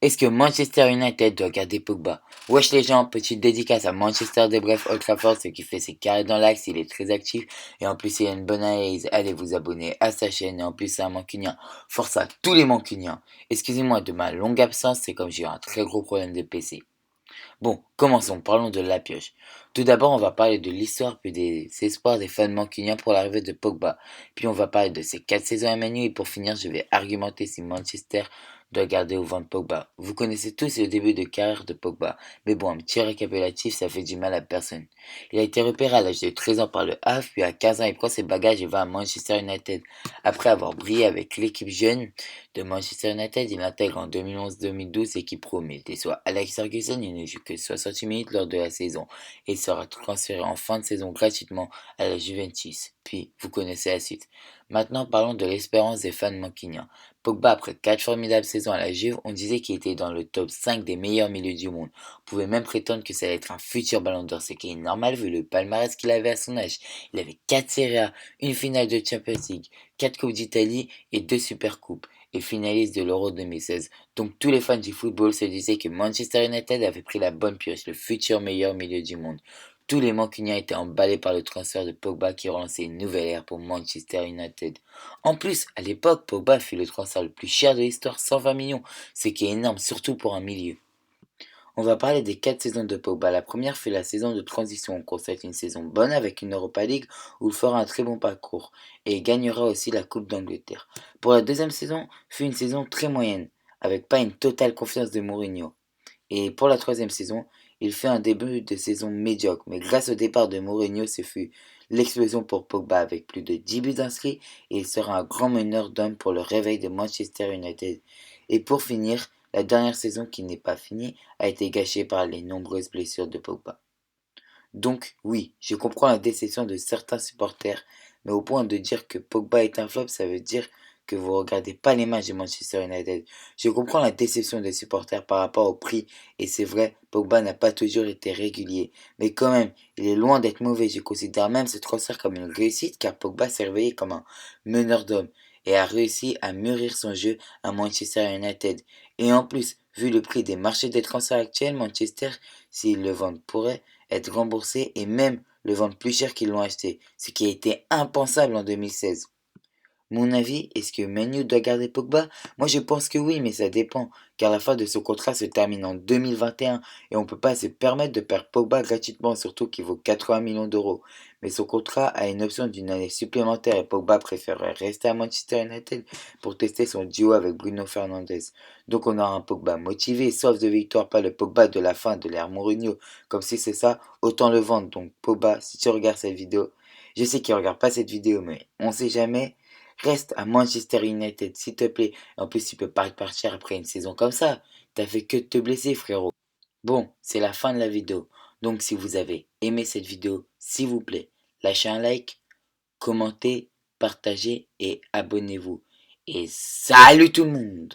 Est-ce que Manchester United doit garder Pogba? Wesh les gens, petite dédicace à Manchester de Bref Old Trafford, ce qui fait ses carrés dans l'axe, il est très actif et en plus il a une bonne analyse. Allez vous abonner à sa chaîne et en plus c'est un mancunien. Force à tous les mancuniens. Excusez-moi de ma longue absence, c'est comme j'ai eu un très gros problème de PC. Bon, commençons, parlons de la pioche. Tout d'abord, on va parler de l'histoire puis des espoirs des fans mancuniens pour l'arrivée de Pogba. Puis on va parler de ses 4 saisons à Manu et pour finir, je vais argumenter si Manchester doit garder ou vendre Pogba. Vous connaissez tous le début de carrière de Pogba, mais bon, un petit récapitulatif, ça fait du mal à personne. Il a été repéré à l'âge de 13 ans par le Havre, puis à 15 ans, il prend ses bagages et va à Manchester United. Après avoir brillé avec l'équipe jeune de Manchester United, il intègre en 2011-2012 l'équipe pro, mais déçoit Alex Ferguson, il ne joue que 68 minutes lors de la saison et sera transféré en fin de saison gratuitement à la Juventus. Puis, vous connaissez la suite. Maintenant, parlons de l'espérance des fans mancuniens. Pogba, après 4 formidables saisons à la Juve, on disait qu'il était dans le top 5 des meilleurs milieux du monde. On pouvait même prétendre que ça allait être un futur ballon d'or, ce qui est normal vu le palmarès qu'il avait à son âge. Il avait 4 Serie A, une finale de Champions League, 4 Coupes d'Italie et 2 Supercoupes et finaliste de l'Euro 2016. Donc tous les fans du football se disaient que Manchester United avait pris la bonne pioche, le futur meilleur milieu du monde. Tous les Mancuniens étaient emballés par le transfert de Pogba qui relançait une nouvelle ère pour Manchester United. En plus, à l'époque, Pogba fut le transfert le plus cher de l'histoire, 120 millions, ce qui est énorme surtout pour un milieu. On va parler des 4 saisons de Pogba. La première fut la saison de transition. On constate une saison bonne avec une Europa League où il fera un très bon parcours et gagnera aussi la Coupe d'Angleterre. Pour la deuxième saison, fut une saison très moyenne, avec pas une totale confiance de Mourinho. Et pour la troisième saison, il fait un début de saison médiocre, mais grâce au départ de Mourinho, ce fut l'explosion pour Pogba avec plus de 10 buts inscrits et il sera un grand meneur d'hommes pour le réveil de Manchester United. Et pour finir, la dernière saison qui n'est pas finie a été gâchée par les nombreuses blessures de Pogba. Donc oui, je comprends la déception de certains supporters, mais au point de dire que Pogba est un flop, ça veut dire que vous regardez pas les matchs de Manchester United. Je comprends la déception des supporters par rapport au prix, et c'est vrai, Pogba n'a pas toujours été régulier. Mais quand même, il est loin d'être mauvais. Je considère même ce transfert comme une réussite, car Pogba s'est réveillé comme un meneur d'hommes, et a réussi à mûrir son jeu à Manchester United. Et en plus, vu le prix des marchés des transferts actuels, Manchester, s'ils le vendent, pourrait être remboursé et même le vendre plus cher qu'ils l'ont acheté, ce qui a été impensable en 2016. Mon avis, est-ce que Manu doit garder Pogba? Moi je pense que oui, mais ça dépend, car la fin de son contrat se termine en 2021 et on ne peut pas se permettre de perdre Pogba gratuitement, surtout qu'il vaut 80 millions d'euros. Mais son contrat a une option d'une année supplémentaire et Pogba préférerait rester à Manchester United pour tester son duo avec Bruno Fernandes. Donc on aura un Pogba motivé, sauf de victoire, pas le Pogba de la fin de l'ère Mourinho. Comme si c'est ça, autant le vendre. Donc Pogba, si tu regardes cette vidéo, je sais qu'il ne regarde pas cette vidéo, mais on sait jamais. Reste à Manchester United, s'il te plaît. En plus, tu peux pas repartir après une saison comme ça. T'as fait que de te blesser, frérot. Bon, c'est la fin de la vidéo. Donc, si vous avez aimé cette vidéo, s'il vous plaît, lâchez un like, commentez, partagez et abonnez-vous. Et salut tout le monde!